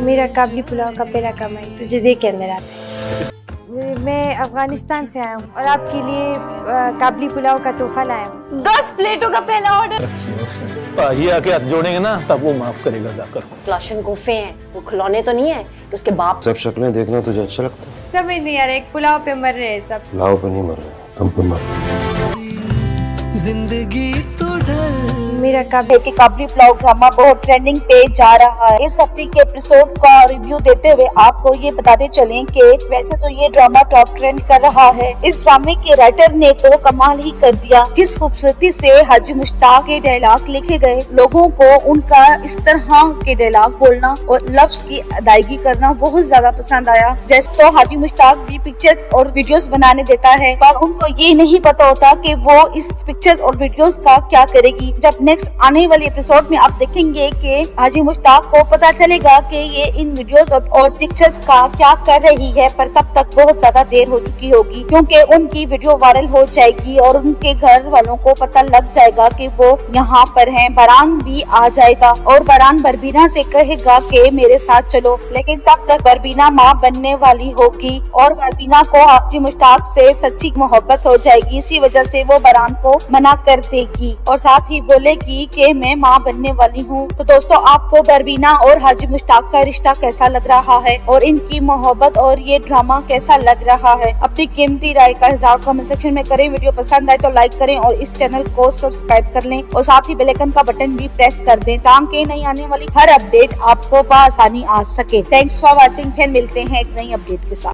मेरा काबली पुलाव का पहला कमाई तुझे देख के अंदर आता है। मैं अफगानिस्तान से आया हूँ और आपके लिए काबली पुलाव का तोहफा लाया हूँ। 10 प्लेटों का पहला ऑर्डर। पाजी आके हाथ जोड़ेंगे ना तब वो माफ करेगा जाकर। क्लाशन कोफे हैं, वो खिलौने तो नहीं है कि उसके बाप। सब शक्लें देखना तुझे अच्छा लगता है? समझ नहीं आ रहा, एक पुलाव पे मर रहे हैं सब। पुलाव पे नहीं मर रहे, तुम पे मर रहे। जिंदगी तो ढल मेरा काबली पुलाव ड्रामा बहुत ट्रेंडिंग पे जा रहा है। इस हफ्ते के एपिसोड का रिव्यू देते हुए आपको ये बताते चलें कि वैसे तो ये ड्रामा टॉप ट्रेंड कर रहा है। इस ड्रामे के राइटर ने तो कमाल ही कर दिया। जिस खूबसूरती से हाजी मुश्ताक के डायलॉग लिखे गए, लोगों को उनका इस तरह के डायलॉग बोलना और लफ्ज की अदायगी करना बहुत ज्यादा पसंद आया। जैसे तो हाजी मुश्ताक भी पिक्चर्स और वीडियोस बनाने देता है, पर उनको ये नहीं पता होता कि वो इस पिक्चर्स और वीडियोस का क्या करेगी। जब नेक्स्ट आने वाले एपिसोड में आप देखेंगे कि हाजी मुश्ताक को पता चलेगा कि ये इन वीडियोस और पिक्चर्स का क्या कर रही है, पर तब तक बहुत ज्यादा देर हो चुकी होगी, क्योंकि उनकी वीडियो वायरल हो जाएगी और उनके घर वालों को पता लग जाएगा कि वो यहाँ पर हैं। बरहान भी आ जाएगा और बरहान बरबीना से कहेगा कि मेरे साथ चलो, लेकिन तब तक बरबीना माँ बनने वाली होगी और बरबीना को हाजी मुश्ताक से सच्ची मोहब्बत हो जाएगी। इसी वजह से वो बरहान को मना कर देगी और साथ ही बोलेगी कि मैं माँ बनने वाली हूँ। तो दोस्तों, आपको बरबीना और हाजी मुश्ताक का रिश्ता कैसा लग रहा है और इनकी मोहब्बत और ये ड्रामा कैसा लग रहा है? अपनी कीमती राय का इज़हार कमेंट सेक्शन में करें। वीडियो पसंद आए तो लाइक करें और इस चैनल को सब्सक्राइब कर लें और साथ ही बेल आइकन का बटन भी प्रेस कर दें ताकि नई आने वाली हर अपडेट आपको बआसानी आ सके। Thanks for watching. फिर मिलते हैं एक नई अपडेट के साथ।